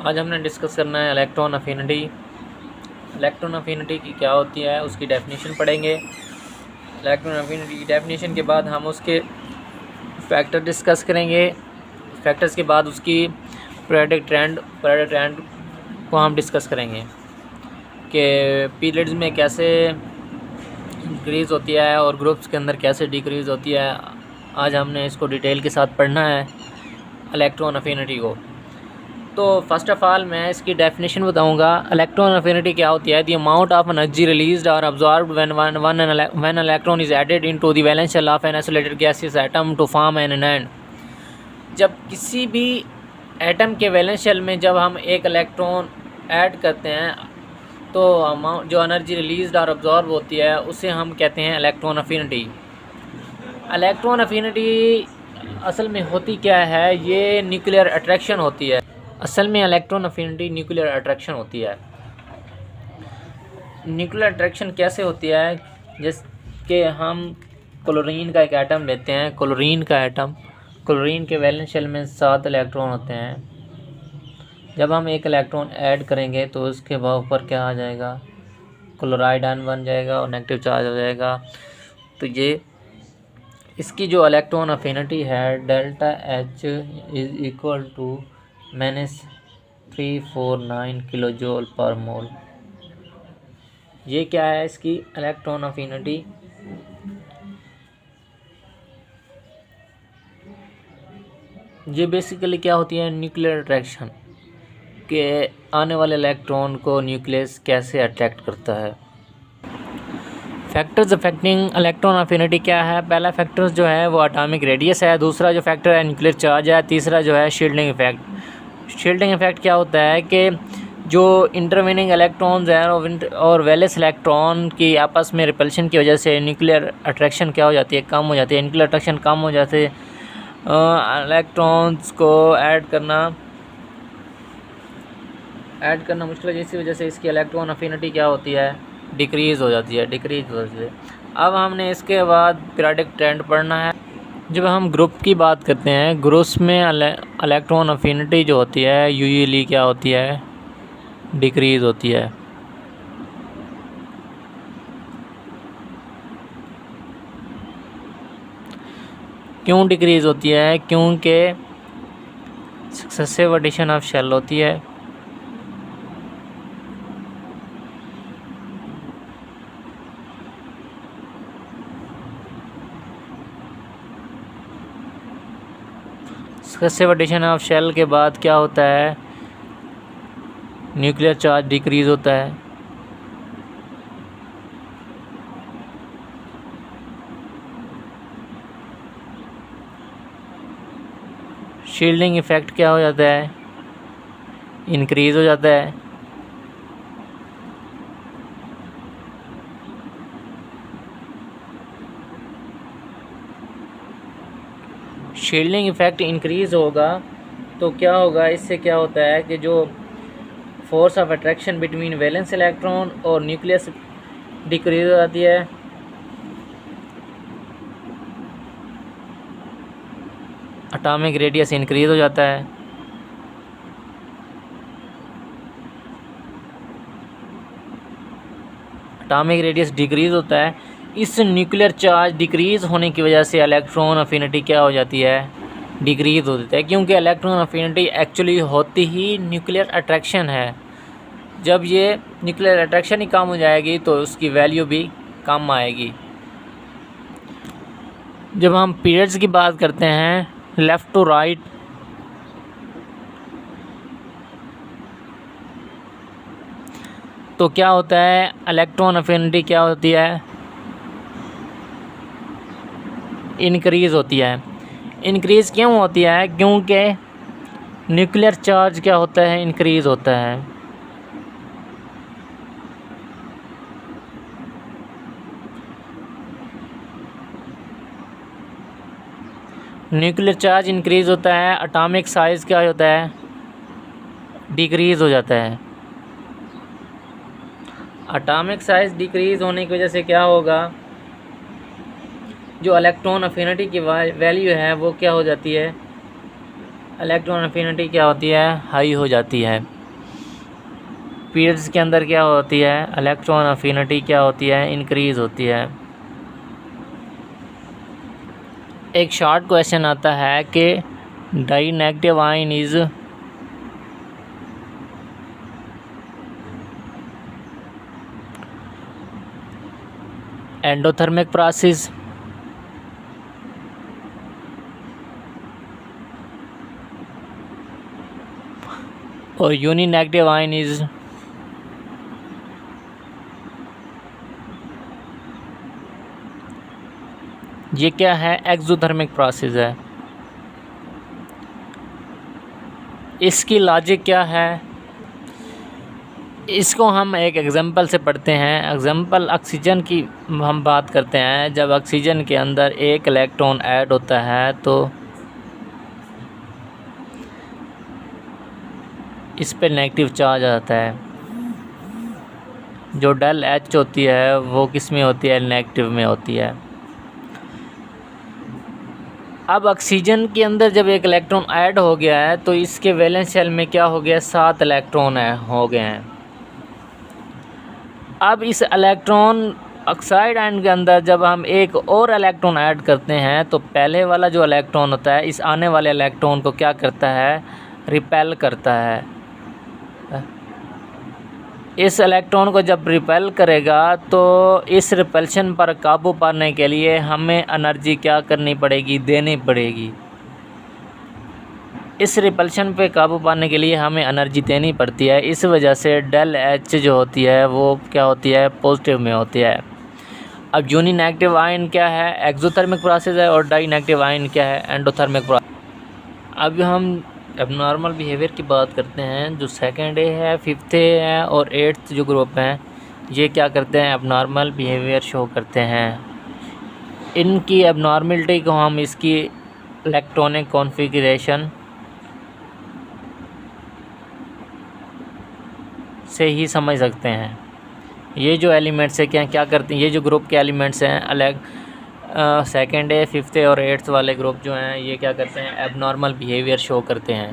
आज हमने डिस्कस करना है इलेक्ट्रॉन अफिनिटी। इलेक्ट्रॉन अफिनिटी की क्या होती है उसकी डेफिनेशन पढ़ेंगे। इलेक्ट्रॉन अफिनिटी की डेफिनेशन के बाद हम उसके फैक्टर डिस्कस करेंगे। फैक्टर्स के बाद उसकी पीरियोडिक ट्रेंड को हम डिस्कस करेंगे कि पीरियड्स में कैसे इंक्रीज़ होती है और ग्रुप्स के अंदर कैसे डिक्रीज़ होती है। आज हमने इसको डिटेल के साथ पढ़ना है इलेक्ट्रॉन अफिनिटी को। तो फर्स्ट ऑफ़ ऑल मैं इसकी डेफिनेशन बताऊंगा। इलेक्ट्रॉन अफिनिटी क्या होती है? The amount of energy released और absorbed when electron is added into the valence shell of an isolated gaseous atom to form an end. जब किसी भी एटम के वैलेंस शेल में जब हम एक इलेक्ट्रॉन ऐड करते हैं तो अमाउंट जो एनर्जी रिलीज्ड और अब्जॉर्ब होती है उसे हम कहते हैं इलेक्ट्रॉन अफिनिटी। इलेक्ट्रॉन अफिनिटी असल में होती क्या है? ये न्यूक्लियर अट्रैक्शन होती है। असल में इलेक्ट्रॉन अफिनिटी न्यूक्लियर अट्रैक्शन होती है। न्यूक्लियर अट्रैक्शन कैसे होती है? जैसे हम क्लोरीन का एक एटम लेते हैं। क्लोरीन के वैलेंस शेल में 7 इलेक्ट्रॉन होते हैं। जब हम एक इलेक्ट्रॉन ऐड करेंगे तो उसके ऊपर क्या आ जाएगा? क्लोराइड आयन बन जाएगा और नेगेटिव चार्ज हो जाएगा। तो ये इसकी जो इलेक्ट्रॉन अफिनिटी है डेल्टा H is equal to -349 kilo joule per mole. ये क्या है इसकी इलेक्ट्रॉन अफिनिटी? ये बेसिकली क्या होती है? न्यूक्लियर अट्रैक्शन के आने वाले इलेक्ट्रॉन को न्यूक्लियस कैसे अट्रैक्ट करता है। फैक्टर्स अफेक्टिंग इलेक्ट्रॉन अफिनिटी क्या है? पहला फैक्टर्स जो है वो एटॉमिक रेडियस है। दूसरा जो फैक्टर है न्यूक्लियर चार्ज है। तीसरा जो है शील्डिंग इफेक्ट। शील्डिंग इफेक्ट क्या होता है कि जो इंटरवेनिंग इलेक्ट्रॉन्स हैं और वैलेंस इलेक्ट्रॉन की आपस में रिपल्शन की वजह से न्यूक्लियर अट्रैक्शन क्या हो जाती है? कम हो जाती है। न्यूक्लियर अट्रैक्शन कम हो जाते इलेक्ट्रॉन्स को ऐड करना मुश्किल है, जिसकी वजह से इसकी इलेक्ट्रॉन अफिनिटी क्या होती है? डिक्रीज़ हो जाती है। अब हमने इसके बाद पीरियोडिक ट्रेंड पढ़ना है। जब हम ग्रुप की बात करते हैं, ग्रुप्स में इलेक्ट्रॉन अफिनिटी जो होती है यूजुअली क्या होती है? डिक्रीज़ होती है। क्यों डिक्रीज़ होती है? क्योंकि सक्सेसिव एडिशन ऑफ शेल होती है। सक्सेसिव एडिशन ऑफ शेल के बाद क्या होता है? न्यूक्लियर चार्ज डिक्रीज़ होता है। शील्डिंग इफेक्ट क्या हो जाता है? इंक्रीज़ हो जाता है। शील्डिंग इफेक्ट इंक्रीज़ होगा तो क्या होगा? इससे क्या होता है कि जो force of attraction between valence electron और न्यूक्लियस डिक्रीज हो जाती है। एटॉमिक रेडियस इंक्रीज हो जाता है। एटॉमिक रेडियस डिक्रीज होता है। इस न्यूक्लियर चार्ज डिक्रीज होने की वजह से इलेक्ट्रॉन अफिनिटी क्या हो जाती है? डिक्रीज हो जाता है। क्योंकि इलेक्ट्रॉन अफिनिटी एक्चुअली होती ही न्यूक्लियर अट्रैक्शन है। जब ये न्यूक्लियर अट्रैक्शन ही कम हो जाएगी तो उसकी वैल्यू भी कम आएगी। जब हम पीरियड्स की बात करते हैं लेफ़्ट टू राइट, तो क्या होता है? इलेक्ट्रॉन अफिनिटी क्या होती है? इंक्रीज़ होती है। इंक्रीज़ क्यों होती है? क्योंकि न्यूक्लियर चार्ज क्या होता है? इंक्रीज़ होता है। न्यूक्लियर चार्ज इंक्रीज़ होता है। एटॉमिक साइज़ क्या होता है? डिक्रीज़ हो जाता है। एटॉमिक साइज़ डिक्रीज़ होने की वजह से क्या होगा? जो इलेक्ट्रॉन अफिनिटी की वैल्यू है वो क्या हो जाती है? इलेक्ट्रॉन अफिनिटी क्या होती है? हाई हो जाती है। पीरियड्स के अंदर क्या होती है, इलेक्ट्रॉन अफिनिटी क्या होती है, इंक्रीज़ होती है। एक शॉर्ट क्वेश्चन आता है कि die negative ion is endothermic process, और यूनी नेगेटिव आयन इज़ ये क्या है, एक्सोथर्मिक प्रोसेस है। इसकी लॉजिक क्या है, इसको हम एक एग्जांपल से पढ़ते हैं। एग्जांपल ऑक्सीजन की हम बात करते हैं। जब ऑक्सीजन के अंदर एक इलेक्ट्रॉन ऐड होता है तो इस पे नेगेटिव चार्ज आता है। जो डेल एच होती है वो किस में होती है, नेगेटिव में होती है। अब ऑक्सीजन के अंदर जब एक इलेक्ट्रॉन ऐड हो गया है तो इसके वैलेंस शेल में क्या हो गया, 7 इलेक्ट्रॉन हो गए हैं। अब इस इलेक्ट्रॉन ऑक्साइड आयन के अंदर जब हम एक और इलेक्ट्रॉन ऐड करते हैं तो पहले वाला जो इलेक्ट्रॉन होता है इस आने वाले इलेक्ट्रॉन को क्या करता है, रिपेल करता है। इस इलेक्ट्रॉन को जब रिपेल करेगा तो इस रिपल्शन पर काबू पाने के लिए हमें एनर्जी क्या करनी पड़ेगी, देनी पड़ेगी। इस रिपल्शन पे काबू पाने के लिए हमें एनर्जी देनी पड़ती है। इस वजह से डेल एच जो होती है वो क्या होती है, पॉजिटिव में होती है। अब यूनी नेगेटिव आयन क्या है, एक्सोथर्मिक प्रोसेस है, और डाई नेगेटिव आयन क्या है, एंडोथर्मिक प्रोसेस। अब हम एबनॉर्मल बिहेवियर की बात करते हैं। जो सेकंड ए है, फिफ्थ ए है और एट्थ जो ग्रुप हैं ये क्या करते हैं, एबनॉर्मल बिहेवियर शो करते हैं। इनकी एबनॉर्मलिटी को हम इसकी इलेक्ट्रॉनिक कॉन्फ़िगरेशन से ही समझ सकते हैं। ये जो एलिमेंट्स है क्या करते हैं, ये जो ग्रुप के एलिमेंट्स हैं अलग सेकंड ए, फिफ्थ ए और एट्थ वाले ग्रुप जो हैं ये क्या करते हैं, एबनॉर्मल बिहेवियर शो करते हैं।